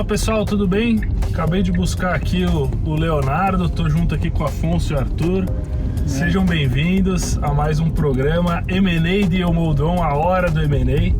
Fala pessoal, tudo bem? Acabei de buscar aqui o Leonardo, tô junto aqui com o Afonso e o Arthur. Sejam bem-vindos a mais um programa M&A de Moldon, a hora do M&A.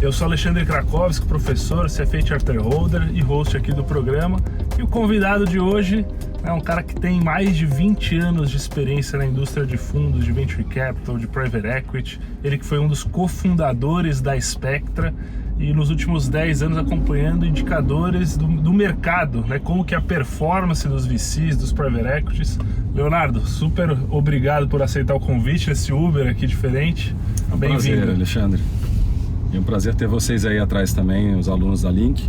Eu sou Alexandre Krakowski, professor, CFA Charter Holder e host aqui do programa. E o convidado de hoje é um cara que tem mais de 20 anos de experiência na indústria de fundos, de Venture Capital, de Private Equity. Ele que foi um dos cofundadores da Spectra e nos últimos 10 anos acompanhando indicadores do mercado, né? Como que a performance dos VCs, dos Private Equities. Leonardo, super obrigado por aceitar o convite nesse Uber aqui diferente. É um prazer, Alexandre. É um prazer ter vocês aí atrás também, os alunos da Link.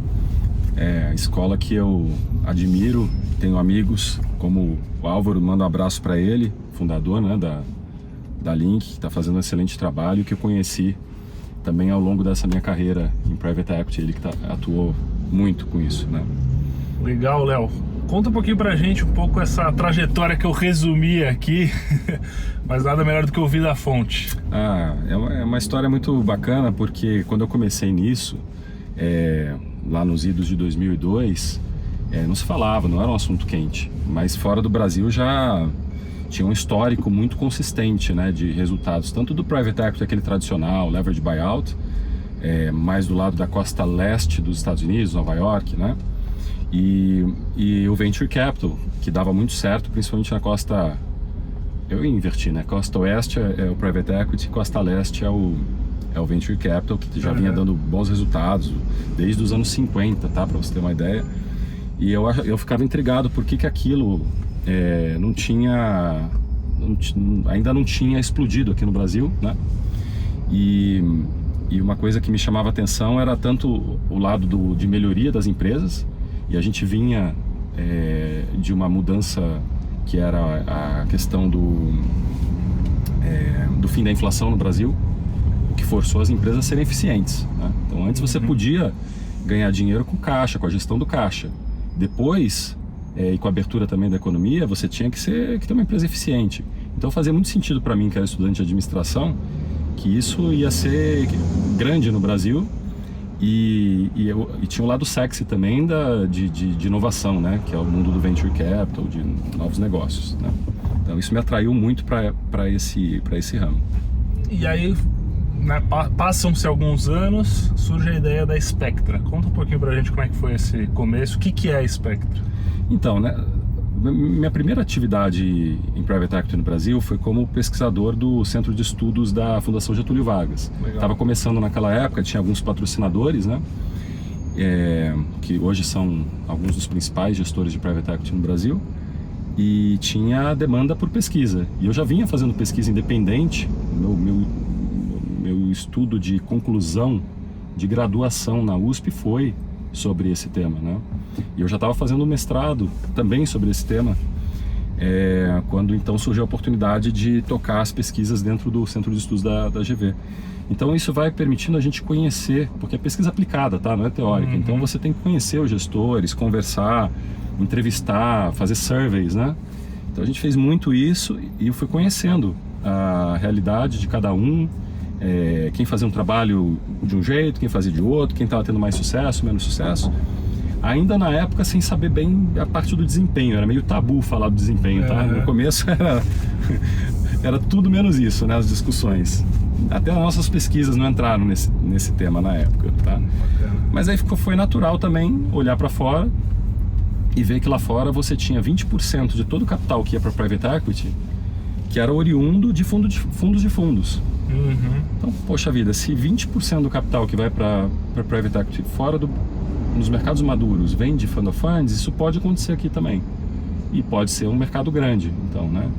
É escola que eu admiro, tenho amigos como o Álvaro, mando um abraço para ele, fundador, né, da Link, que está fazendo um excelente trabalho, que eu conheci também ao longo dessa minha carreira em Private Equity, ele que atuou muito com isso, né? Legal, Léo. Conta um pouquinho pra gente essa trajetória que eu resumi aqui, mas nada melhor do que ouvir da fonte. É uma história muito bacana, porque quando eu comecei nisso, lá nos idos de 2002, não se falava, não era um assunto quente, mas fora do Brasil já tinha um histórico muito consistente, né, de resultados, tanto do Private Equity, aquele tradicional, Leverage Buyout, mais do lado da costa leste dos Estados Unidos, Nova York, né, e o Venture Capital, que dava muito certo, principalmente na costa, eu inverti, né, costa oeste é o Private Equity, costa leste é o Venture Capital, que já vinha dando bons resultados desde os anos 50, tá, para você ter uma ideia. E eu ficava intrigado por que aquilo ainda não tinha explodido aqui no Brasil, né? E uma coisa que me chamava a atenção era tanto o lado de melhoria das empresas, e a gente vinha de uma mudança que era a questão do fim da inflação no Brasil, o que forçou as empresas a serem eficientes, né? Então antes você podia ganhar dinheiro com caixa, com a gestão do caixa. Depois, e com a abertura também da economia, você tinha que ter uma empresa eficiente. Então fazia muito sentido para mim, que era estudante de administração, que isso ia ser grande no Brasil e tinha um lado sexy também de inovação, né? Que é o mundo do Venture Capital, de novos negócios, né? Então isso me atraiu muito para esse ramo. E aí, né, passam-se alguns anos, surge a ideia da Spectra. Conta um pouquinho pra gente como é que foi esse começo, o que é a Spectra? Então, né, minha primeira atividade em Private Equity no Brasil foi como pesquisador do Centro de Estudos da Fundação Getúlio Vargas. Estava começando naquela época, tinha alguns patrocinadores, né, que hoje são alguns dos principais gestores de Private Equity no Brasil, e tinha demanda por pesquisa. E eu já vinha fazendo pesquisa independente, meu estudo de conclusão de graduação na USP foi sobre esse tema, né? E eu já estava fazendo um mestrado também sobre esse tema, quando então surgiu a oportunidade de tocar as pesquisas dentro do Centro de Estudos da GV. Então isso vai permitindo a gente conhecer, porque é pesquisa aplicada, tá? Não é teórica. Então você tem que conhecer os gestores, conversar, entrevistar, fazer surveys, né? Então a gente fez muito isso e eu fui conhecendo a realidade de cada um, quem fazia um trabalho de um jeito, quem fazia de outro, quem estava tendo mais sucesso, menos sucesso. Ainda na época sem saber bem a parte do desempenho, era meio tabu falar do desempenho, tá? No começo era tudo menos isso, né, as discussões. Até as nossas pesquisas não entraram nesse tema na época, tá? Mas aí foi natural também olhar para fora e ver que lá fora você tinha 20% de todo o capital que ia para Private Equity, que era oriundo de fundos de fundos. Então, poxa vida, se 20% do capital que vai para Private Equity fora nos mercados maduros vem de Fund of Funds, isso pode acontecer aqui também. E pode ser um mercado grande, então, né?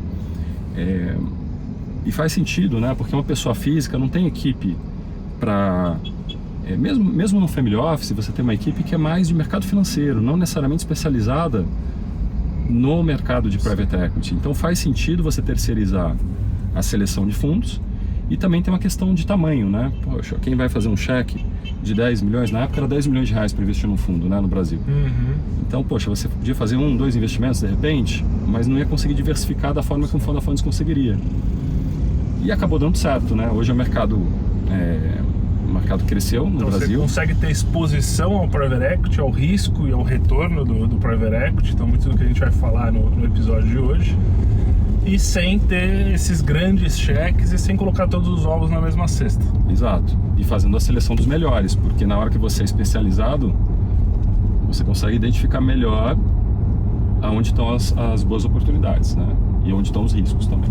E faz sentido, né? Porque uma pessoa física não tem equipe para... mesmo no Family Office, você tem uma equipe que é mais de mercado financeiro, não necessariamente especializada no mercado de Private Equity. Então faz sentido você terceirizar a seleção de fundos. E também tem uma questão de tamanho, né? Poxa, quem vai fazer um cheque de 10 milhões, na época era 10 milhões de reais para investir num fundo, né, no Brasil. Então, poxa, você podia fazer 1, 2 investimentos de repente, mas não ia conseguir diversificar da forma que um Fund of Funds conseguiria. E acabou dando certo, né? Hoje é um mercado mercado cresceu no Brasil. Você consegue ter exposição ao private equity, ao risco e ao retorno do private equity, então muito do que a gente vai falar no episódio de hoje, e sem ter esses grandes cheques e sem colocar todos os ovos na mesma cesta. Exato, e fazendo a seleção dos melhores, porque na hora que você é especializado, você consegue identificar melhor aonde estão as boas oportunidades, né? E onde estão os riscos também.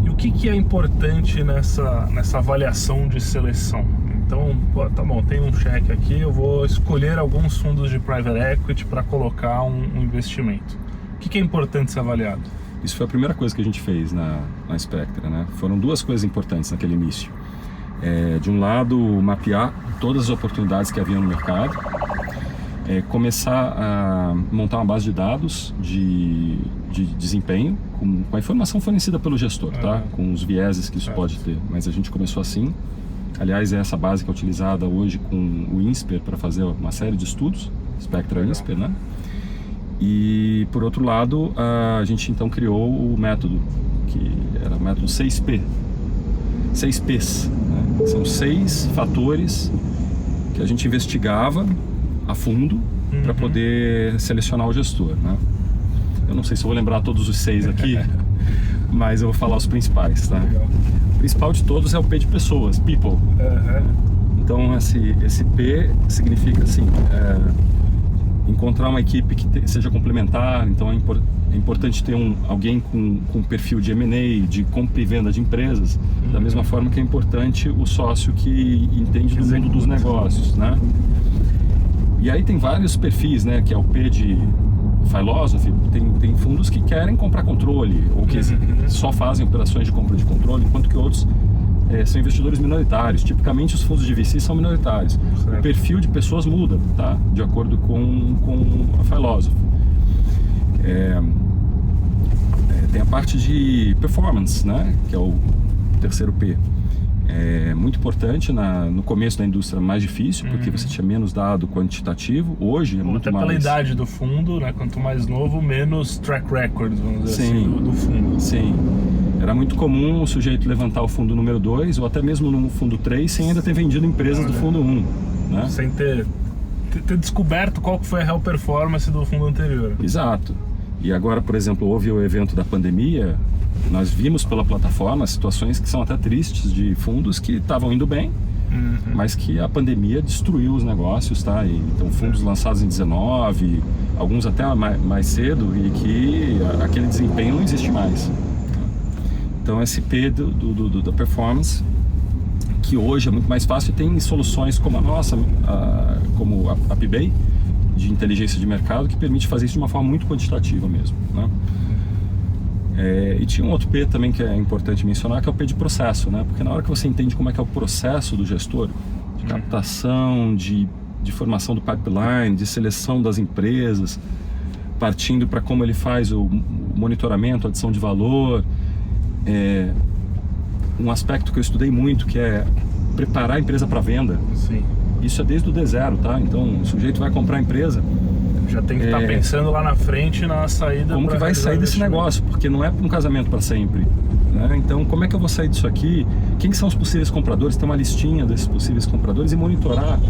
E o que é importante nessa avaliação de seleção? Então, tá bom, tem um cheque aqui, eu vou escolher alguns fundos de private equity para colocar um investimento. O que é importante ser avaliado? Isso foi a primeira coisa que a gente fez na Spectra, né? Foram duas coisas importantes naquele início. De um lado, mapear todas as oportunidades que haviam no mercado, começar a montar uma base de dados de desempenho com a informação fornecida pelo gestor, tá? Com os vieses que isso pode ter, mas a gente começou assim. Aliás, é essa base que é utilizada hoje com o INSPER para fazer uma série de estudos, Spectra INSPER, né? E por outro lado, a gente então criou o método, que era o método 6P, 6Ps, né? São 6 fatores que a gente investigava a fundo para poder selecionar o gestor, né? Eu não sei se eu vou lembrar todos os 6 aqui, mas eu vou falar os principais, tá? Legal. O principal de todos é o P de pessoas, people. Então esse P significa assim, encontrar uma equipe que seja complementar. Então é importante ter alguém com perfil de M&A, de compra e venda de empresas, da mesma forma que é importante o sócio que entende do mundo dos negócios, né? E aí tem vários perfis, né? Que é o P de philosophy. Tem fundos que querem comprar controle ou que só fazem operações de compra de controle, enquanto que outros são investidores minoritários. Tipicamente os fundos de VC são minoritários. Certo. O perfil de pessoas muda, tá? De acordo com a philosophy. Tem a parte de performance, né? Que é o terceiro P. É muito importante no começo da indústria, mais difícil, porque você tinha menos dado quantitativo. Hoje é muito mais... Até pela idade do fundo, né? Quanto mais novo, menos track record, vamos dizer assim, do fundo. Sim. Era muito comum o sujeito levantar o fundo número 2 ou até mesmo no fundo 3 sem ainda ter vendido empresas do fundo 1, né? Sem ter descoberto qual foi a real performance do fundo anterior. Exato. E agora, por exemplo, houve o evento da pandemia. Nós vimos pela plataforma situações que são até tristes de fundos que estavam indo bem, mas que a pandemia destruiu os negócios, tá? Então fundos lançados em 19, alguns até mais cedo, e que aquele desempenho não existe mais. Então esse P da performance, que hoje é muito mais fácil, tem soluções como a nossa, como a PBay, de inteligência de mercado, que permite fazer isso de uma forma muito quantitativa mesmo, né? E tinha um outro P também que é importante mencionar, que é o P de processo, né? Porque na hora que você entende como é que é o processo do gestor, de captação, de formação do pipeline, de seleção das empresas, partindo para como ele faz o monitoramento, a adição de valor, um aspecto que eu estudei muito, que é preparar a empresa para venda. Sim. Isso é desde o D0, tá? Então o sujeito vai comprar a empresa, já tem que estar pensando lá na frente na saída. Como que vai sair desse negócio? Porque não é um casamento para sempre, né? Então, como é que eu vou sair disso aqui? Quem são os possíveis compradores? Ter uma listinha desses possíveis compradores e monitorar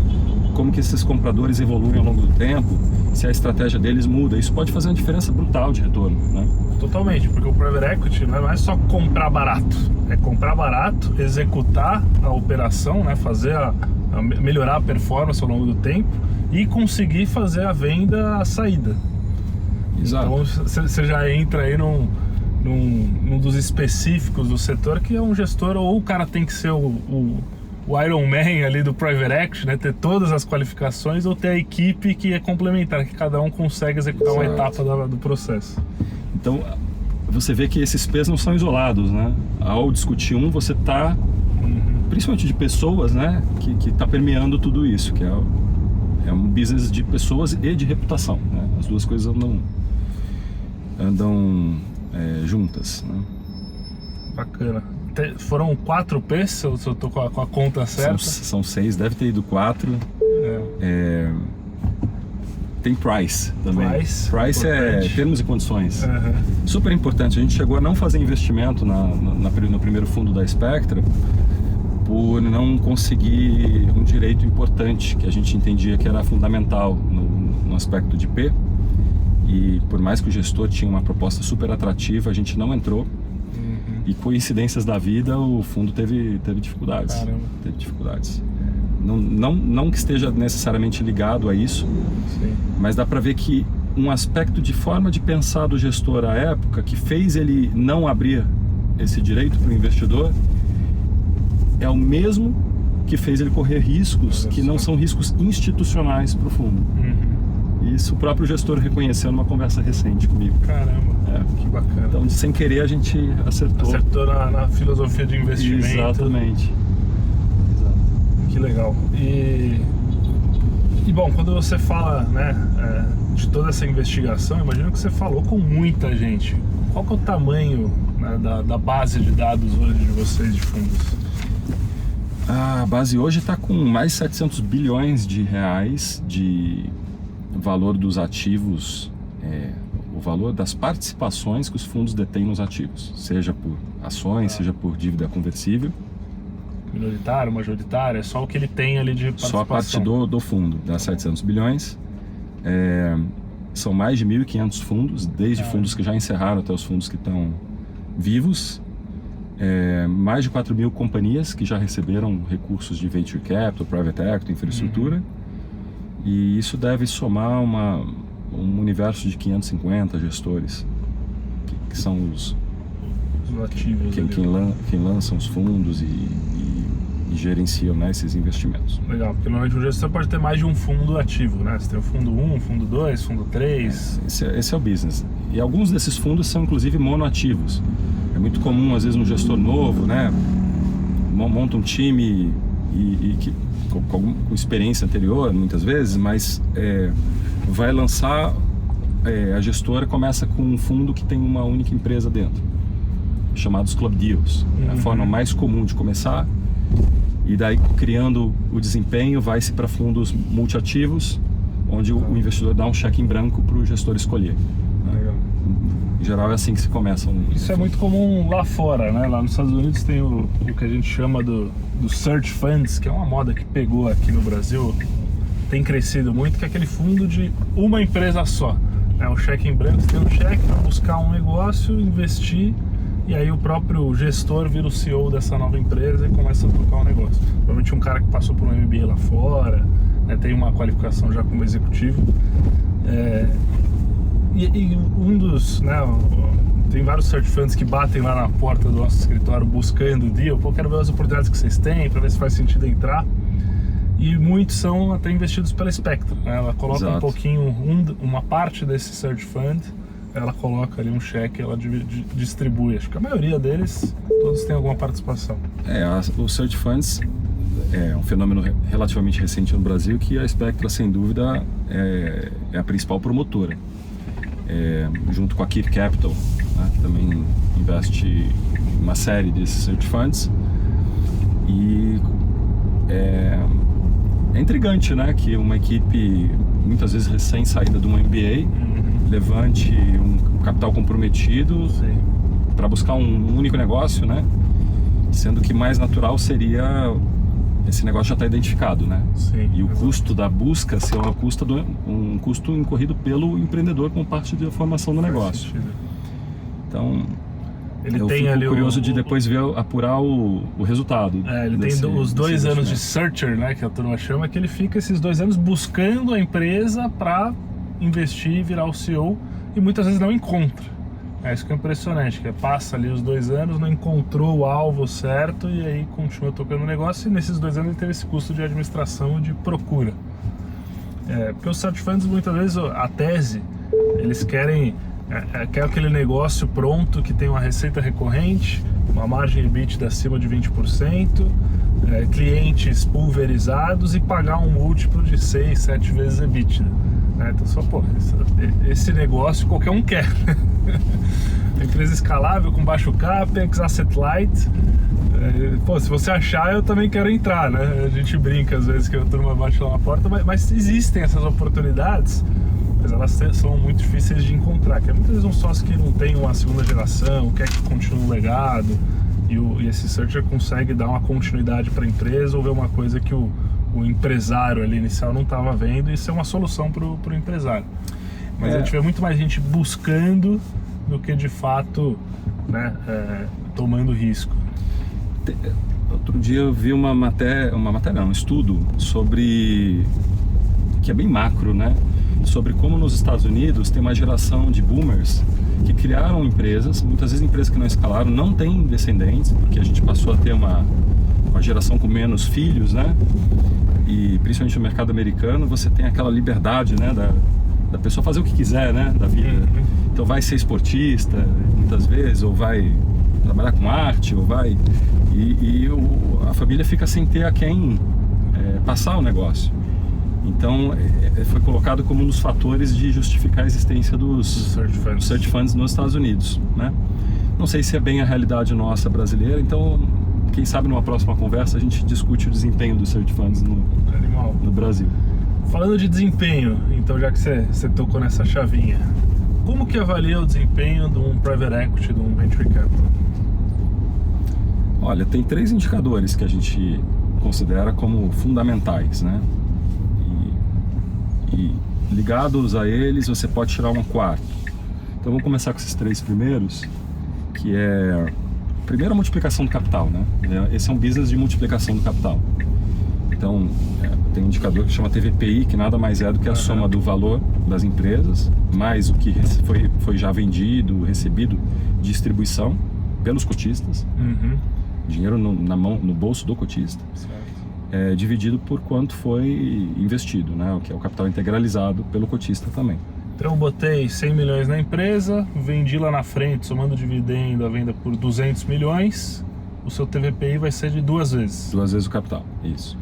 como que esses compradores evoluem ao longo do tempo, se a estratégia deles muda. Isso pode fazer uma diferença brutal de retorno, né? Totalmente, porque o private equity não é só comprar barato, é comprar barato, executar a operação, né? Fazer melhorar a performance ao longo do tempo e conseguir fazer a venda, a saída. Exato. Então você já entra aí num dos específicos do setor, que é um gestor, ou o cara tem que ser o Iron Man ali do private equity, né? Ter todas as qualificações, ou ter a equipe que é complementar, que cada um consegue executar uma etapa do processo. Então você vê que esses P's não são isolados, né? Ao discutir você está, principalmente de pessoas, né? Que está permeando tudo isso, que é um business de pessoas e de reputação, né? As duas coisas andam juntas, né? Bacana. Foram 4 P's, se eu estou com a conta certa? São 6, deve ter ido 4. Tem price também. Price é termos e condições. Super importante. A gente chegou a não fazer investimento no primeiro fundo da Spectra, por não conseguir um direito importante que a gente entendia que era fundamental no aspecto de IP. E por mais que o gestor tinha uma proposta super atrativa, a gente não entrou. E coincidências da vida, o fundo teve dificuldades. Caramba. Teve dificuldades. Não que esteja necessariamente ligado a isso, Sim. mas dá para ver que um aspecto de forma de pensar do gestor à época que fez ele não abrir esse direito para o investidor é o mesmo que fez ele correr riscos que não são riscos institucionais para o fundo. Isso o próprio gestor reconheceu numa conversa recente comigo. Caramba, que bacana. Então, sem querer, a gente acertou. Acertou na filosofia de investimento. Exatamente. Que legal. E bom, quando você fala, né, de toda essa investigação, imagino que você falou com muita gente. Qual que é o tamanho, né, da base de dados hoje de vocês de fundos? A base hoje está com mais 700 bilhões de reais de valor dos ativos, o valor das participações que os fundos detêm nos ativos, seja por ações, seja por dívida conversível. Minoritário, majoritário, é só o que ele tem ali de participação. Só a parte do fundo, dá 700 bilhões. São mais de 1.500 fundos, desde fundos que já encerraram até os fundos que estão vivos. Mais de 4.000 companhias que já receberam recursos de Venture Capital, Private Equity, infraestrutura. E isso deve somar um universo de 550 gestores, que são os ativos. Quem lançam os fundos e gerenciam, né, esses investimentos. Legal, porque normalmente um gestor pode ter mais de um fundo ativo, né? Você tem o fundo 1, fundo 2, fundo 3. Esse é o business. E alguns desses fundos são inclusive monoativos. É muito comum, às vezes, um gestor novo, né, monta um time com experiência anterior, muitas vezes, mas vai lançar, a gestora começa com um fundo que tem uma única empresa dentro, chamados Club Deals. É a forma mais comum de começar, e daí, criando o desempenho, vai-se para fundos multiativos, onde o investidor dá um cheque em branco para o gestor escolher. Legal. Em geral é assim que se começa. Isso é muito comum lá fora, né? Lá nos Estados Unidos tem o que a gente chama do Search Funds, que é uma moda que pegou aqui no Brasil, tem crescido muito, que é aquele fundo de uma empresa só. Um cheque em branco, você tem um cheque para buscar um negócio, investir, e aí o próprio gestor vira o CEO dessa nova empresa e começa a tocar o negócio. Provavelmente um cara que passou por um MBA lá fora, né, tem uma qualificação já como executivo. E um dos, né, tem vários search funds que batem lá na porta do nosso escritório buscando deal. Pô, quero ver as oportunidades que vocês têm, para ver se faz sentido entrar. E muitos são até investidos pela Spectra, né? Ela coloca um pouquinho, uma parte desse search fund, ela coloca ali um cheque, ela distribui. Acho que a maioria deles, todos têm alguma participação. Os search funds é um fenômeno relativamente recente no Brasil, que a Spectra, sem dúvida, é a principal promotora. Junto com a Keep Capital, né, que também investe em uma série desses search funds. E é intrigante, né, que uma equipe, muitas vezes recém-saída de um MBA, levante um capital comprometido para buscar um único negócio, né, sendo que mais natural seria esse negócio já está identificado, né? Sim, e o custo da busca ser um custo incorrido pelo empreendedor como parte da formação do negócio. Então, ele eu tem fico ali curioso de depois apurar o resultado. Ele tem os 2 anos de searcher, né, que a turma chama, que ele fica esses 2 anos buscando a empresa para investir e virar o CEO, e muitas vezes não encontra. Isso que é impressionante, que passa ali os 2 anos, não encontrou o alvo certo e aí continua tocando o negócio, e nesses 2 anos ele teve esse custo de administração e de procura. Porque os search funds, muitas vezes, a tese, eles querem aquele negócio pronto, que tem uma receita recorrente, uma margem EBITDA acima de 20%, clientes pulverizados e pagar um múltiplo de 6, 7 vezes EBITDA. Então só, esse negócio qualquer um quer. Empresa escalável, com baixo capex, asset light. Se você achar, eu também quero entrar, né? A gente brinca às vezes que a turma bate lá na porta, mas existem essas oportunidades, mas elas são muito difíceis de encontrar. Que muitas vezes um sócio que não tem uma segunda geração, quer que continue o legado, e esse searcher consegue dar uma continuidade para a empresa ou ver uma coisa que o empresário ali inicial não estava vendo, e isso é uma solução para o empresário. Mas a gente vê muito mais gente buscando do que de fato, né, tomando risco. Outro dia eu vi um estudo sobre, que é bem macro, né, sobre como nos Estados Unidos tem uma geração de boomers que criaram empresas, muitas vezes empresas que não escalaram, não têm descendentes, porque a gente passou a ter uma geração com menos filhos, né? E principalmente no mercado americano você tem aquela liberdade, né, da pessoa fazer o que quiser, né, da vida. Então vai ser esportista muitas vezes, ou vai trabalhar com arte, ou vai a família fica sem ter a quem passar o negócio. Então foi colocado como um dos fatores de justificar a existência dos search funds nos Estados Unidos, né? Não sei se é bem a realidade nossa brasileira, então quem sabe numa próxima conversa a gente discute o desempenho dos search funds no Brasil. Falando de desempenho, então, já que você tocou nessa chavinha, como que avalia o desempenho de um private equity, de um venture capital? Olha, tem 3 indicadores que a gente considera como fundamentais, né? E ligados a eles você pode tirar um quarto. Então vamos começar com esses 3 primeiros, que é primeiro a multiplicação do capital, né? Esse é um business de multiplicação do capital. Então tem um indicador que chama TVPI, que nada mais é do que a soma do valor das empresas mais o que foi já vendido, recebido de distribuição pelos cotistas, dinheiro no bolso do cotista. Dividido por quanto foi investido, né? O que é o capital integralizado pelo cotista também. Então eu botei 100 milhões na empresa, vendi lá na frente, somando dividendo, a venda por 200 milhões, o seu TVPI vai ser de 2 vezes. 2 vezes o capital, isso.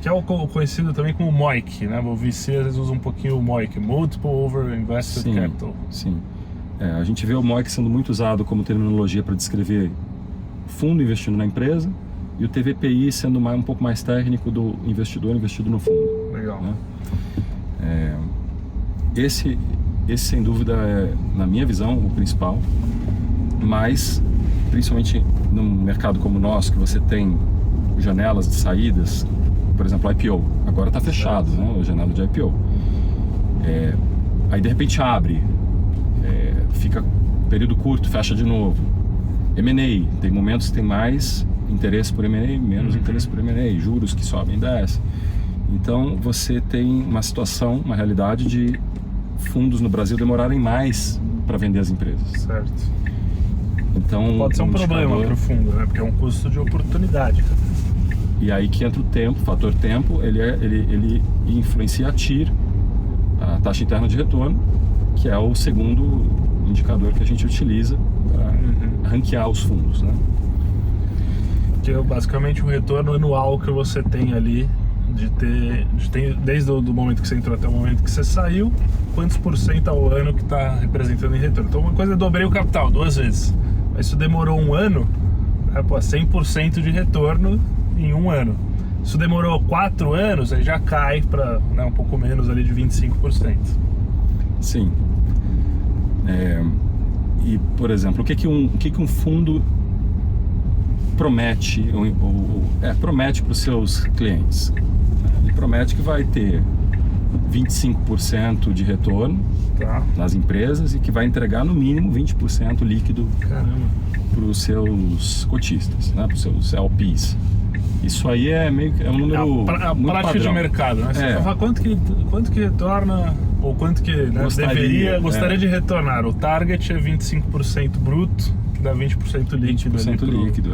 Que é o conhecido também como MOIC, né? O VC às vezes usa um pouquinho o MOIC, Multiple Over Invested Capital. Sim, a gente vê o MOIC sendo muito usado como terminologia para descrever fundo investindo na empresa, e o TVPI sendo um pouco mais técnico do investidor investido no fundo. Legal. Né? Esse sem dúvida é, na minha visão, o principal, mas principalmente num mercado como o nosso, que você tem janelas de saídas, por exemplo, IPO, agora está fechado, né? A janela de IPO. Aí de repente abre, fica período curto, fecha de novo. M&A, tem momentos que tem mais interesse por M&A, menos interesse por M&A, juros que sobem e descem. Então você tem uma situação, uma realidade de fundos no Brasil demorarem mais para vender as empresas. Certo. Então pode ser um problema para o fundo, né? Porque é um custo de oportunidade. E aí que entra o tempo, o fator tempo, ele influencia a TIR, a taxa interna de retorno, que é o segundo indicador que a gente utiliza para ranquear os fundos, né? Que é basicamente o retorno anual que você tem ali de ter desde o momento que você entrou até o momento que você saiu, quantos % ao ano que está representando em retorno. Então uma coisa é dobrei o capital 2 vezes, mas isso demorou 1 ano, 100% de retorno em 1 ano. Isso demorou 4 anos, aí já cai para, né, um pouco menos ali de 25%. Sim. E, por exemplo, o que um fundo promete para os seus clientes? Ele promete que vai ter 25% de retorno nas empresas e que vai entregar no mínimo 20% líquido para os seus cotistas, né, para os seus LPs. Isso aí é um número a muito prática padrão. de mercado, né? Você fala quanto que retorna, ou quanto que, né, gostaria de retornar. O target é 25% bruto, que dá 20% líquido. 20% líquido,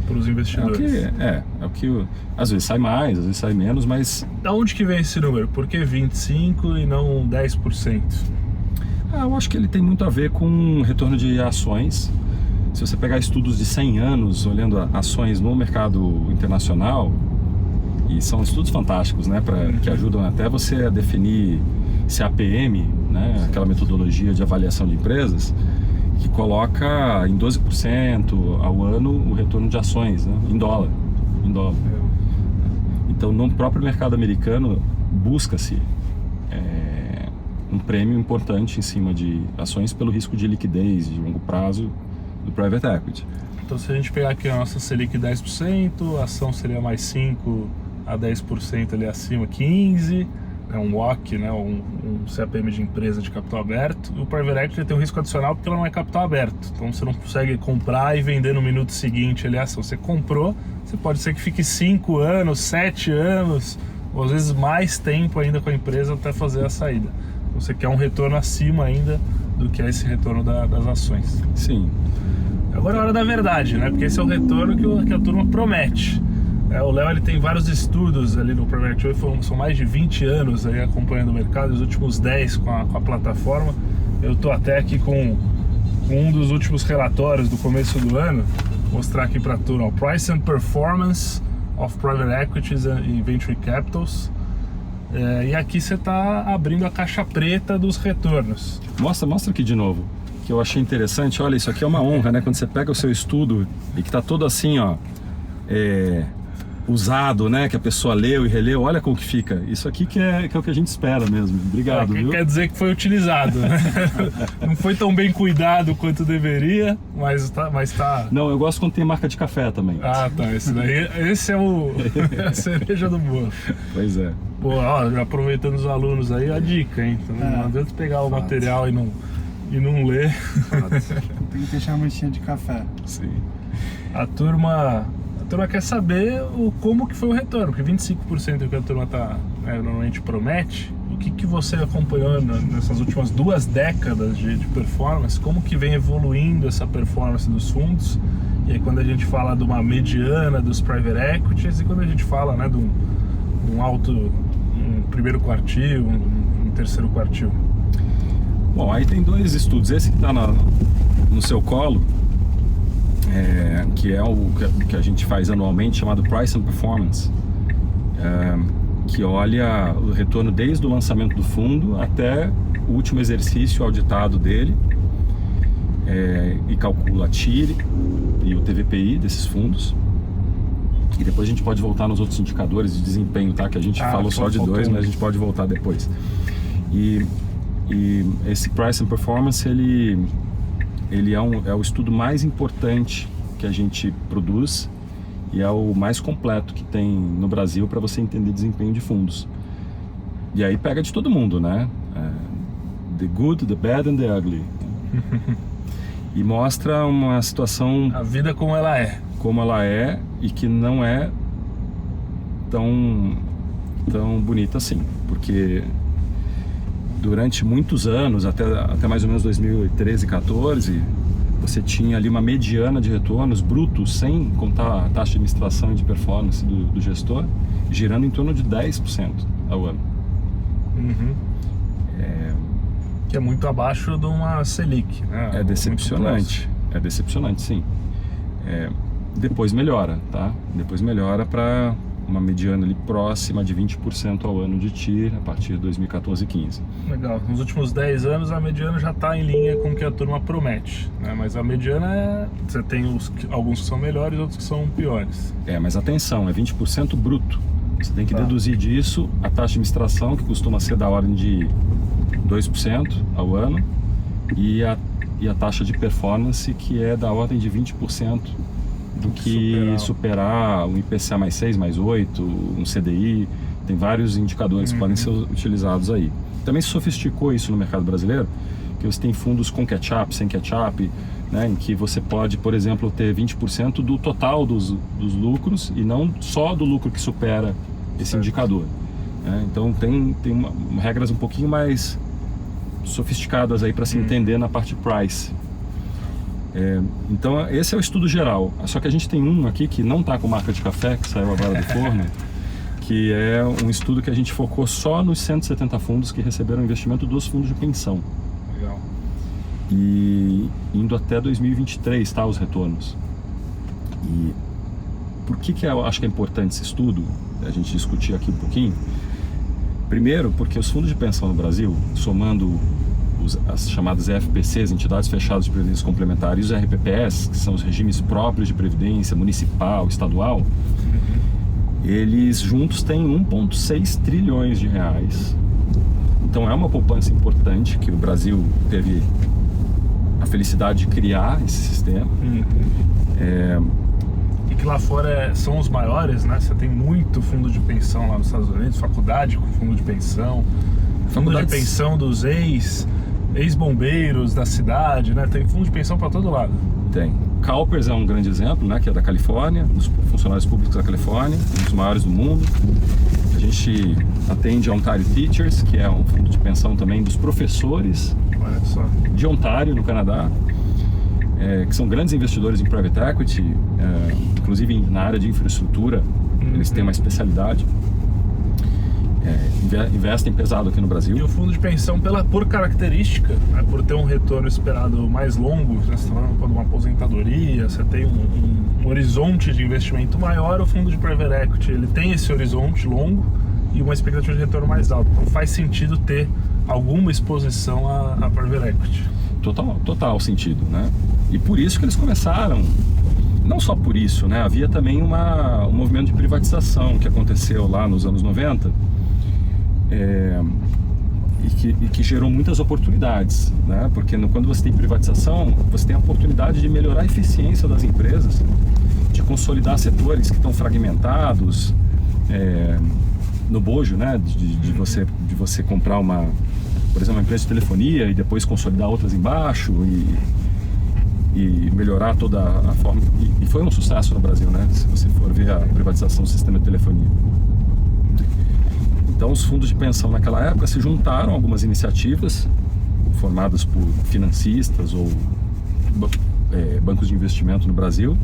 para os investidores. É o que às vezes sai mais, às vezes sai menos, mas... Da onde que vem esse número? Por que 25% e não 10%? Eu acho que ele tem muito a ver com retorno de ações. Se você pegar estudos de 100 anos, olhando ações no mercado internacional, e são estudos fantásticos, né, que ajudam até você a definir CAPM, né, aquela metodologia de avaliação de empresas, que coloca em 12% ao ano o retorno de ações, né, em dólar. Então, no próprio mercado americano, busca-se um prêmio importante em cima de ações pelo risco de liquidez de longo prazo do private equity. Então se a gente pegar aqui a nossa Selic 10%, a ação seria mais 5 a 10% ali acima, 15%, é um WACC, né, um CAPM de empresa de capital aberto. E o Private Equity tem um risco adicional porque ela não é capital aberto, então você não consegue comprar e vender no minuto seguinte ali a ação. Você comprou, você pode ser que fique 5 anos, 7 anos, ou às vezes mais tempo ainda com a empresa até fazer a saída. Então, você quer um retorno acima ainda do que é esse retorno das ações. Sim. Agora é a hora da verdade, né? Porque esse é o retorno que a turma promete. O Léo, ele tem vários estudos ali no Private Equity, são mais de 20 anos aí acompanhando o mercado, os últimos 10 com a plataforma. Eu tô até aqui com um dos últimos relatórios do começo do ano, vou mostrar aqui para a turma, Price and Performance of Private Equities e Venture Capitals. E aqui você está abrindo a caixa preta dos retornos. Mostra aqui de novo, que eu achei interessante. Olha, isso aqui é uma honra, né? Quando você pega o seu estudo e que está todo assim, ó, usado, né? Que a pessoa leu e releu, olha como que fica. Isso aqui que é o que a gente espera mesmo. Obrigado, viu? Quer dizer que foi utilizado, né? Não foi tão bem cuidado quanto deveria, mas tá... Não, eu gosto quando tem marca de café também. Ah, tá. Esse é a cereja do bolo. Pois é. Pô, ó, aproveitando os alunos aí, a dica, hein? Então, não adianta pegar o material e não ler. Tem que deixar a manchinha de café. Sim. A turma quer saber como que foi o retorno, porque 25% que a turma normalmente promete. O que você acompanhou nessas últimas 2 décadas de performance, como que vem evoluindo essa performance dos fundos, e aí quando a gente fala de uma mediana dos private equities e quando a gente fala, né, de um primeiro quartil, um terceiro quartil. Bom, aí tem 2 estudos, esse que está no seu colo, que é o que a gente faz anualmente, chamado Price and Performance, que olha o retorno desde o lançamento do fundo até o último exercício auditado dele, e calcula a TIR e o TVPI desses fundos. E depois a gente pode voltar nos outros indicadores de desempenho, tá? Que a gente falou só de 2, mas a gente pode voltar depois. E esse Price and Performance, ele é o estudo mais importante que a gente produz e é o mais completo que tem no Brasil para você entender desempenho de fundos. E aí pega de todo mundo, né? The good, the bad and the ugly. E mostra uma situação... A vida como ela é. Como ela é e que não é tão bonita assim. Porque durante muitos anos, até mais ou menos 2013, 2014, você tinha ali uma mediana de retornos brutos, sem contar a taxa de administração e de performance do gestor, girando em torno de 10% ao ano. Uhum. Que é muito abaixo de uma Selic, né? É decepcionante. É decepcionante, sim. Depois melhora, tá? Depois melhora para uma mediana ali próxima de 20% ao ano de TIR a partir de 2014 e 15. Legal. Nos últimos 10 anos a mediana já está em linha com o que a turma promete, né? Mas a mediana você tem alguns que são melhores e outros que são piores. Mas atenção, é 20% bruto. Você tem que deduzir disso a taxa de administração, que costuma ser da ordem de 2% ao ano, e a taxa de performance, que é da ordem de 20% do que superar um IPCA mais 6, mais 8, um CDI. Tem vários indicadores que podem ser utilizados aí. Também se sofisticou isso no mercado brasileiro, que você tem fundos com catch-up, sem catch-up, né, em que você pode, por exemplo, ter 20% do total dos lucros e não só do lucro que supera esse indicador. Então tem regras um pouquinho mais sofisticadas aí para se entender na parte price. Então esse é o estudo geral. Só que a gente tem um aqui que não está com marca de café, que saiu agora do forno, que é um estudo que a gente focou só nos 170 fundos que receberam investimento dos fundos de pensão. Legal. E indo até 2023, tá, os retornos. E por que eu acho que é importante esse estudo, a gente discutir aqui um pouquinho? Primeiro, porque os fundos de pensão no Brasil, somando as chamadas FPCs, entidades fechadas de previdência complementar, e os RPPS, que são os regimes próprios de previdência municipal, estadual, eles juntos têm 1,6 trilhões de reais. Então é uma poupança importante que o Brasil teve a felicidade de criar esse sistema. E que lá fora são os maiores, né? Você tem muito fundo de pensão lá nos Estados Unidos, faculdade com fundo de pensão, fundo de pensão dos ex-bombeiros da cidade, né? Tem fundo de pensão para todo lado. Tem. CalPERS é um grande exemplo, né? Que é da Califórnia, dos funcionários públicos da Califórnia, um dos maiores do mundo. A gente atende a Ontario Teachers, que é um fundo de pensão também dos professores de Ontário, no Canadá, que são grandes investidores em private equity, inclusive na área de infraestrutura, eles têm uma especialidade. Investem pesado aqui no Brasil. E o fundo de pensão, por característica, né, por ter um retorno esperado mais longo, você está falando de uma aposentadoria, você tem um horizonte de investimento maior, o fundo de private equity ele tem esse horizonte longo e uma expectativa de retorno mais alta. Então faz sentido ter alguma exposição a private equity. Total sentido, né? E por isso que eles começaram. Não só por isso, né? Havia também um movimento de privatização que aconteceu lá nos anos 90 e que gerou muitas oportunidades, né? Porque quando você tem privatização, você tem a oportunidade de melhorar a eficiência das empresas, de consolidar setores que estão fragmentados, no bojo, né? De você comprar por exemplo, uma empresa de telefonia e depois consolidar outras embaixo e melhorar toda a forma. E foi um sucesso no Brasil, né? Se você for ver a privatização do sistema de telefonia. Então, os fundos de pensão naquela época se juntaram a algumas iniciativas formadas por financistas ou bancos de investimento no Brasil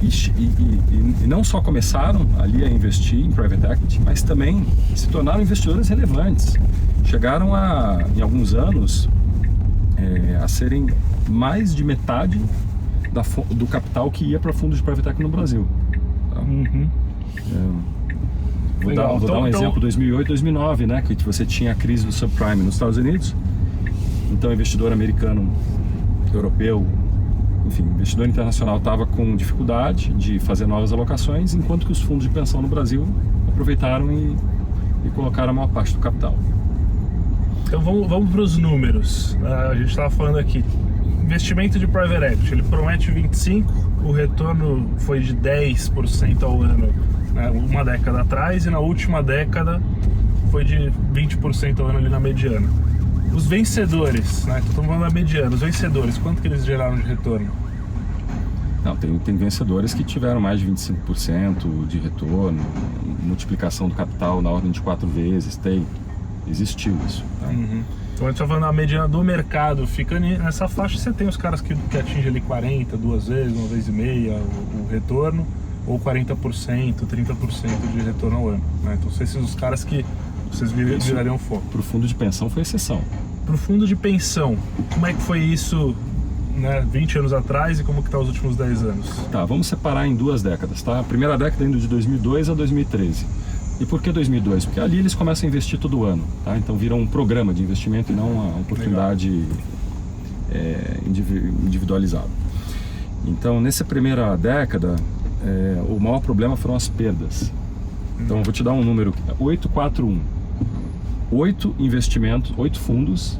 e não só começaram ali a investir em private equity, mas também se tornaram investidores relevantes. Chegaram em alguns anos, a serem mais de metade do capital que ia para fundos de private equity no Brasil. Tá? Vou dar um exemplo, 2008, 2009, né, que você tinha a crise do subprime nos Estados Unidos. Então, investidor americano, europeu, enfim, investidor internacional estava com dificuldade de fazer novas alocações, enquanto que os fundos de pensão no Brasil aproveitaram e colocaram a maior parte do capital. Então vamos para os números. A gente estava falando aqui, investimento de private equity, ele promete 25%, o retorno foi de 10% ao ano, né, uma década atrás, e na última década foi de 20% ao ano ali na mediana. Os vencedores, né, estamos falando da mediana, os vencedores, quanto que eles geraram de retorno? Não, tem vencedores que tiveram mais de 25% de retorno, multiplicação do capital na ordem de 4 vezes, existiu isso. Tá? Então a gente está falando da mediana do mercado, fica nessa faixa. Você tem os caras que atingem ali 40, 2 vezes, 1 vez e meia o retorno, ou 40%, 30% de retorno ao ano, né? Então esses são os caras que vocês virariam foco. Para o fundo de pensão foi exceção. Para o fundo de pensão, como é que foi isso, né, 20 anos atrás e como que está os últimos 10 anos? Tá, vamos separar em 2 décadas, tá? A primeira década indo de 2002 a 2013. E por que 2002? Porque ali eles começam a investir todo ano, tá? Então vira um programa de investimento e não uma oportunidade individualizada. Então, nessa primeira década, o maior problema foram as perdas. Então, eu vou te dar um número, 841. 8 investimentos, 8 fundos,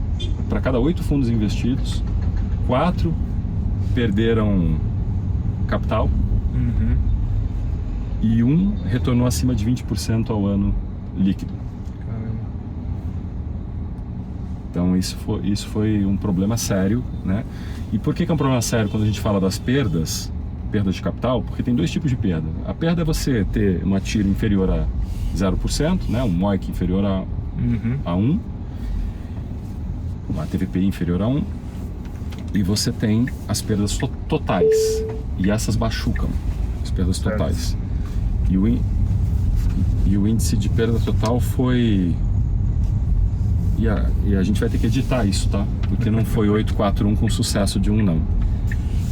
para cada 8 fundos investidos, 4 perderam capital, e 1 retornou acima de 20% ao ano líquido. Caramba. Então isso foi um problema sério, né? E por que é um problema sério quando a gente fala das perdas de capital? Porque tem 2 tipos de perda. A perda é você ter uma TIR inferior a 0%, né? Um MOIC inferior a 1, uma TVPI inferior a 1, e você tem as perdas totais, e essas machucam as perdas totais. E o índice de perda total foi... E a gente vai ter que editar isso, tá? Porque não foi 841 com sucesso de 1, não.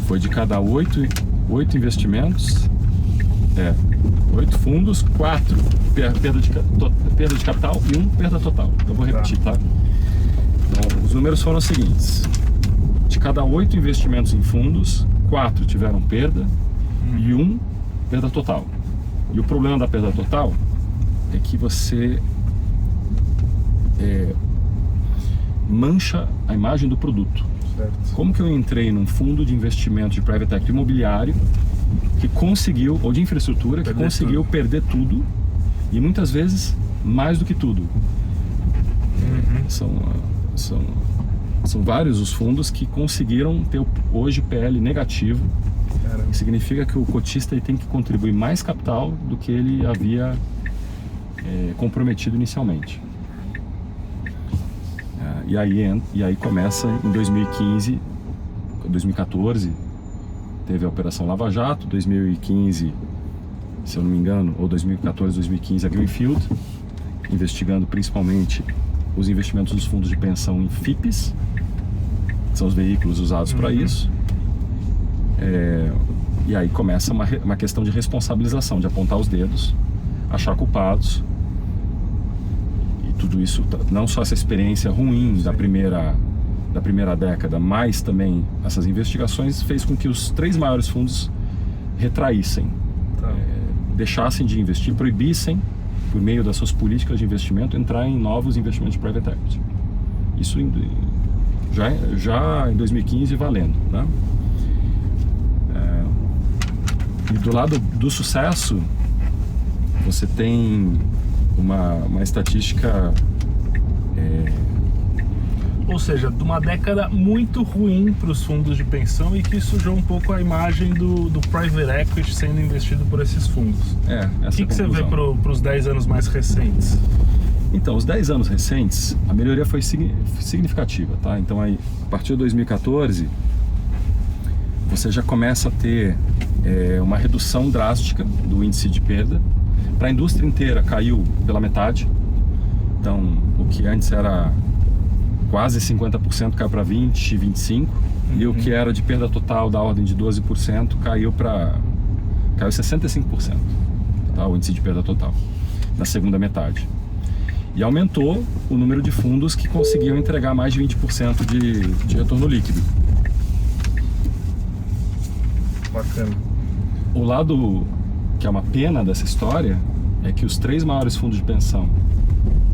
Foi de cada 8 investimentos, 8 fundos, 4 perda de capital e 1 perda total. Eu vou repetir, tá? Então, os números foram os seguintes. De cada 8 investimentos em fundos, 4 tiveram perda e 1 perda total. E o problema da perda total é que você mancha a imagem do produto. Certo. Como que eu entrei num fundo de investimento de private equity imobiliário que conseguiu, ou de infraestrutura, que conseguiu perder tudo e muitas vezes mais do que tudo. São vários os fundos que conseguiram ter hoje PL negativo. Caramba. Que significa que o cotista tem que contribuir mais capital do que ele havia comprometido inicialmente. E aí começa em 2015, 2014 teve a Operação Lava Jato, 2015, se eu não me engano, ou 2014, 2015 a Greenfield, investigando principalmente os investimentos dos fundos de pensão em FIPs, que são os veículos usados para isso. E aí começa uma questão de responsabilização, de apontar os dedos, achar culpados. E tudo isso, não só essa experiência ruim da primeira década, mas também essas investigações fez com que os 3 maiores fundos retraíssem, deixassem de investir, proibissem, por meio das suas políticas de investimento, entrar em novos investimentos de private equity. Isso já em 2015 valendo, né? E do lado do sucesso, você tem uma estatística... Ou seja, de uma década muito ruim para os fundos de pensão e que sujou um pouco a imagem do private equity sendo investido por esses fundos. O que você vê para os 10 anos mais recentes? Então, os 10 anos recentes, a melhoria foi significativa, tá? Então, aí, a partir de 2014, você já começa a ter uma redução drástica do índice de perda. Para a indústria inteira, caiu pela metade. Então, o que antes era quase 50% caiu para 20%, 25%. E o que era de perda total da ordem de 12% caiu 65%, tá? O índice de perda total, na segunda metade. E aumentou o número de fundos que conseguiam entregar mais de 20% de retorno líquido. Bacana. O lado que é uma pena dessa história é que os 3 maiores fundos de pensão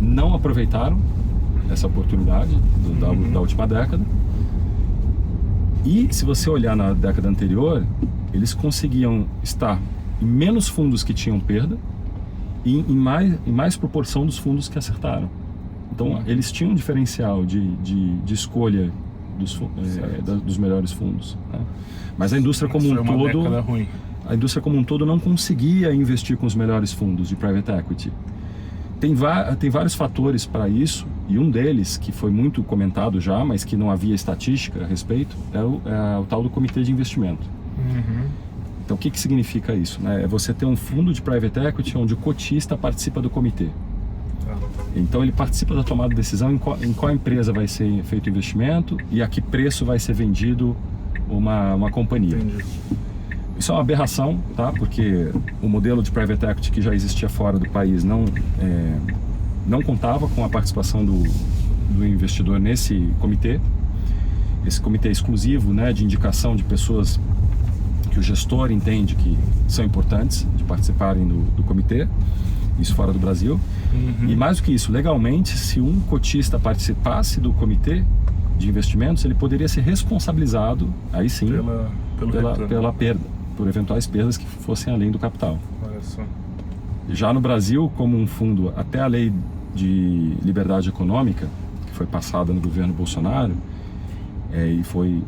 não aproveitaram essa oportunidade da última década. E se você olhar na década anterior, eles conseguiam estar em menos fundos que tinham perda e em mais proporção dos fundos que acertaram. Então eles tinham um diferencial de escolha dos melhores fundos, né? Mas a indústria como um todo, a indústria como um todo não conseguia investir com os melhores fundos de private equity. Tem vários fatores para isso, e um deles, que foi muito comentado já, mas que não havia estatística a respeito, é o tal do comitê de investimento. Então, o que significa isso, né? É você ter um fundo de private equity onde o cotista participa do comitê. Então, ele participa da tomada de decisão em qual empresa vai ser feito o investimento e a que preço vai ser vendido uma companhia. Entendi. Isso é uma aberração, tá? Porque o modelo de private equity que já existia fora do país não contava com a participação do investidor nesse comitê. Esse comitê exclusivo, né, de indicação de pessoas que o gestor entende que são importantes de participarem do comitê, isso fora do Brasil. E mais do que isso, legalmente, se um cotista participasse do comitê de investimentos, ele poderia ser responsabilizado, aí sim, pela perda, por eventuais perdas que fossem além do capital. Olha só. Já no Brasil, como um fundo, até a lei de liberdade econômica, que foi passada no governo Bolsonaro, e foi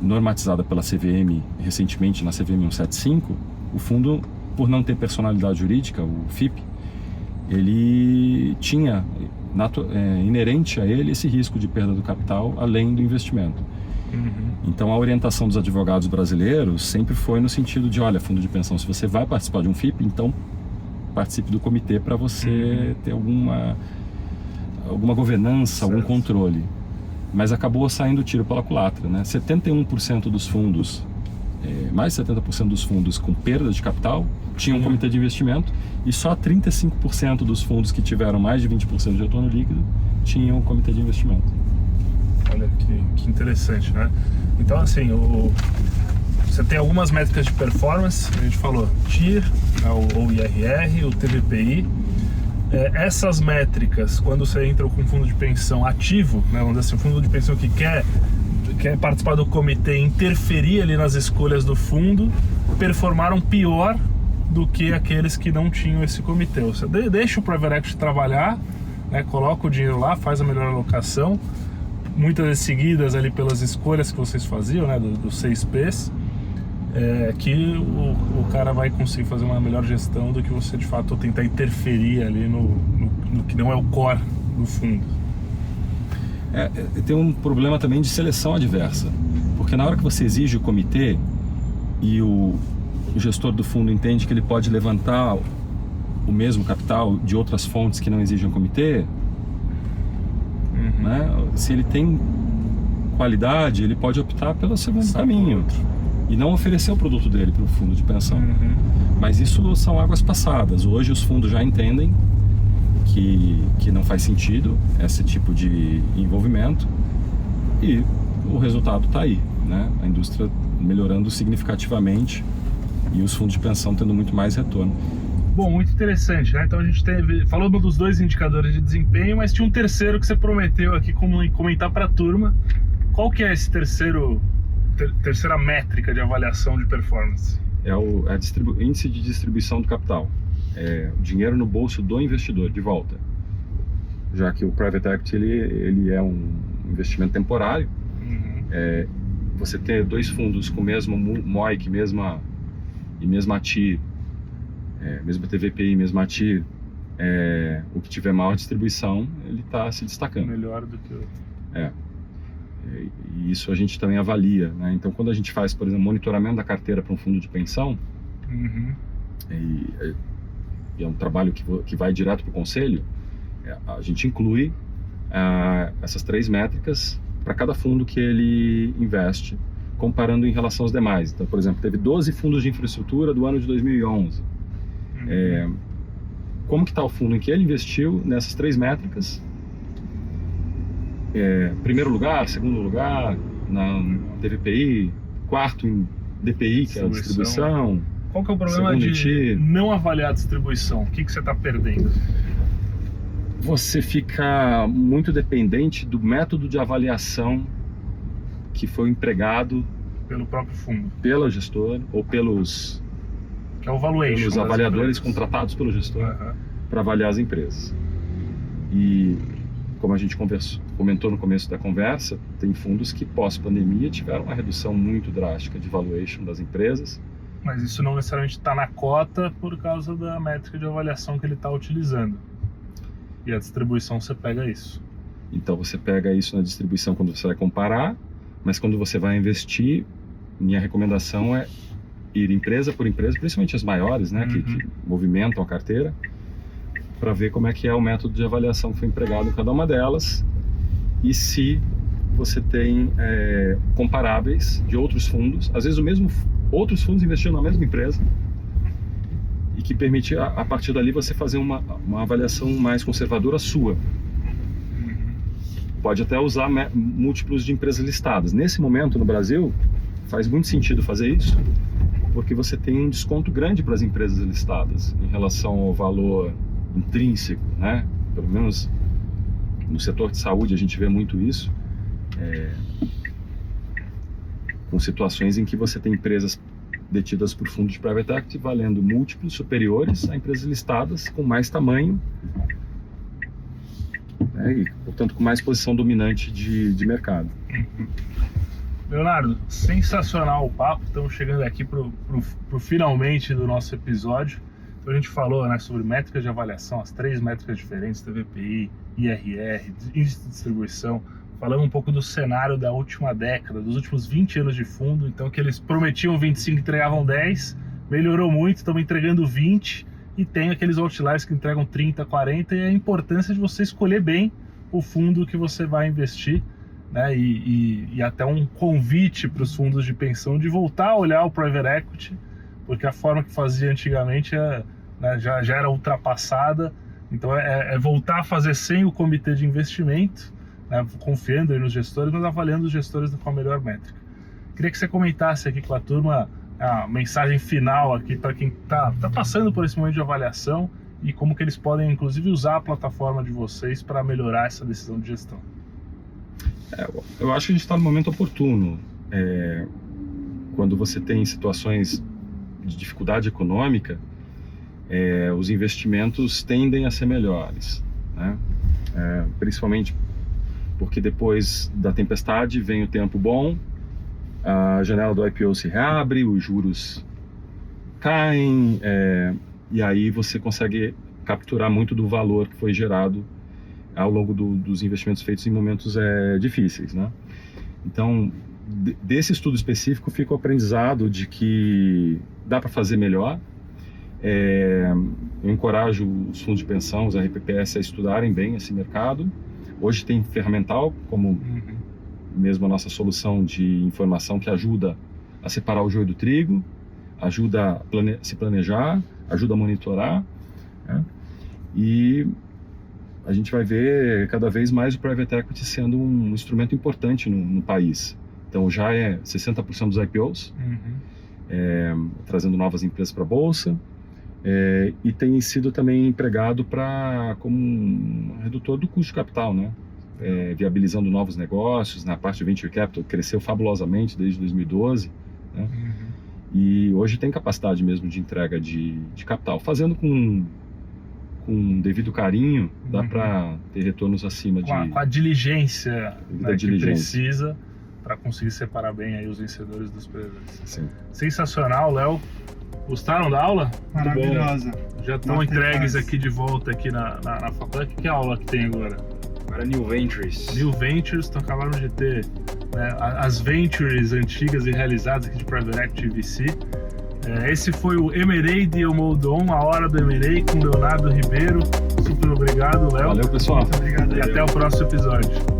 normatizada pela CVM recentemente, na CVM 175, o fundo, por não ter personalidade jurídica, o FIP, ele tinha inerente a ele esse risco de perda do capital além do investimento. Então a orientação dos advogados brasileiros sempre foi no sentido de, olha, fundo de pensão, se você vai participar de um FIP, então participe do comitê para você ter alguma governança, algum controle. Mas acabou saindo tiro pela culatra, né? 71% dos fundos, mais de 70% dos fundos com perda de capital tinham um comitê de investimento, e só 35% dos fundos que tiveram mais de 20% de retorno líquido tinham um comitê de investimento. Olha que interessante, né? Então, assim, você tem algumas métricas de performance, a gente falou TIR, o IRR, o TVPI. Essas métricas, quando você entra com um fundo de pensão ativo, né, vamos dizer assim, um fundo de pensão que quer quer participar do comitê, interferir ali nas escolhas do fundo, performaram pior do que aqueles que não tinham esse comitê. Você deixa o Private Equity trabalhar, né, coloca o dinheiro lá, faz a melhor alocação, muitas vezes seguidas ali pelas escolhas que vocês faziam, né, dos 6 Ps, que o cara vai conseguir fazer uma melhor gestão do que você de fato tentar interferir ali no que não é o core do fundo. Tem um problema também de seleção adversa, porque na hora que você exige o comitê e o gestor do fundo entende que ele pode levantar o mesmo capital de outras fontes que não exigem o comitê, né? Se ele tem qualidade, ele pode optar pelo segundo caminho e não oferecer o produto dele para o fundo de pensão. Mas isso são águas passadas. Hoje os fundos já entendem que não faz sentido esse tipo de envolvimento e o resultado está aí, né? A indústria melhorando significativamente e os fundos de pensão tendo muito mais retorno. Bom, muito interessante, né? Então a gente falou dos 2 indicadores de desempenho, mas tinha um terceiro que você prometeu aqui comentar para a turma. Qual que é esse terceira métrica de avaliação de performance? É o índice de distribuição do capital. O dinheiro no bolso do investidor, de volta. Já que o Private Equity ele é um investimento temporário. Você ter 2 fundos com o mesmo MOIC, mesma TI, mesmo TVPI, mesma TI, o que tiver maior distribuição, ele está se destacando. Melhor do que o... E isso a gente também avalia, né? Então, quando a gente faz, por exemplo, monitoramento da carteira para um fundo de pensão, e é um trabalho que vai direto para o conselho, a gente inclui essas 3 métricas para cada fundo que ele investe, comparando em relação aos demais. Então, por exemplo, teve 12 fundos de infraestrutura do ano de 2011. Como que está o fundo em que ele investiu nessas 3 métricas? Primeiro lugar, segundo lugar, na TVPI, quarto em DPI, que é a distribuição. Qual que é o problema de não avaliar a distribuição? O que você está perdendo? Você fica muito dependente do método de avaliação que foi empregado pelo próprio fundo, pela gestora ou pelos que é o valuation, pelos avaliadores contratados pelo gestor para avaliar as empresas. E como a gente comentou no começo da conversa, tem fundos que pós-pandemia tiveram uma redução muito drástica de valuation das empresas. Mas isso não necessariamente está na cota por causa da métrica de avaliação que ele está utilizando. E a distribuição você pega isso. Então você pega isso na distribuição quando você vai comparar, mas quando você vai investir, minha recomendação é ir empresa por empresa, principalmente as maiores, né, que movimentam a carteira, para ver como é que é o método de avaliação que foi empregado em cada uma delas e se você tem comparáveis de outros fundos, às vezes outros fundos investindo na mesma empresa e que permite a partir dali você fazer uma avaliação mais conservadora sua. Pode até usar múltiplos de empresas listadas. Nesse momento no Brasil faz muito sentido fazer isso, porque você tem um desconto grande para as empresas listadas em relação ao valor intrínseco, né? Pelo menos no setor de saúde a gente vê muito isso, com situações em que você tem empresas detidas por fundos de private equity valendo múltiplos superiores a empresas listadas com mais tamanho, e portanto com mais posição dominante de mercado. Leonardo, sensacional o papo. Estamos chegando aqui pro finalmente do nosso episódio. Então a gente falou, né, sobre métricas de avaliação, as 3 métricas diferentes, TVPI, IRR, índice de distribuição. Falamos um pouco do cenário da última década, dos últimos 20 anos de fundo. Então que eles prometiam 25 e entregavam 10, melhorou muito, estamos entregando 20 e tem aqueles outliers que entregam 30, 40 e a importância de você escolher bem o fundo que você vai investir, né, e até um convite para os fundos de pensão de voltar a olhar o private equity, porque a forma que fazia antigamente né, já era ultrapassada. Então é voltar a fazer sem o comitê de investimento, né, confiando aí nos gestores, mas avaliando os gestores com a melhor métrica. Queria que você comentasse aqui com a turma a mensagem final aqui para quem está passando por esse momento de avaliação e como que eles podem inclusive usar a plataforma de vocês para melhorar essa decisão de gestão. Eu acho que a gente está no momento oportuno. Quando você tem situações de dificuldade econômica, os investimentos tendem a ser melhores, né? Principalmente porque depois da tempestade vem o tempo bom, a janela do IPO se reabre, os juros caem, e aí você consegue capturar muito do valor que foi gerado ao longo dos investimentos feitos em momentos difíceis, né? Então, desse estudo específico fica o aprendizado de que dá para fazer melhor. Eu encorajo os fundos de pensão, os RPPS, a estudarem bem esse mercado. Hoje tem ferramental, como mesmo a nossa solução de informação, que ajuda a separar o joio do trigo, ajuda a se planejar, ajuda a monitorar, né? E a gente vai ver cada vez mais o Private Equity sendo um instrumento importante no país. Então já 60% dos IPOs, trazendo novas empresas para a Bolsa, e tem sido também empregado como um redutor do custo de capital, né? Viabilizando novos negócios. Na parte de Venture Capital cresceu fabulosamente desde 2012, né? E hoje tem capacidade mesmo de entrega de capital. Fazendo com devido carinho, dá para ter retornos acima com a diligência, né, que precisa para conseguir separar bem aí os vencedores dos perdedores. Sim. Sensacional, Léo. Gostaram da aula? Maravilhosa. Já estão entregues aqui de volta aqui na faculdade. Que aula que tem agora? Agora New Ventures. New Ventures, então acabaram de ter, né, as Ventures antigas e realizadas aqui de Private Equity VC. Esse foi o M&A de Moldon, a hora do M&A com Leonardo Ribeiro. Super obrigado, Léo. Valeu, pessoal. Muito obrigado. E até o próximo episódio.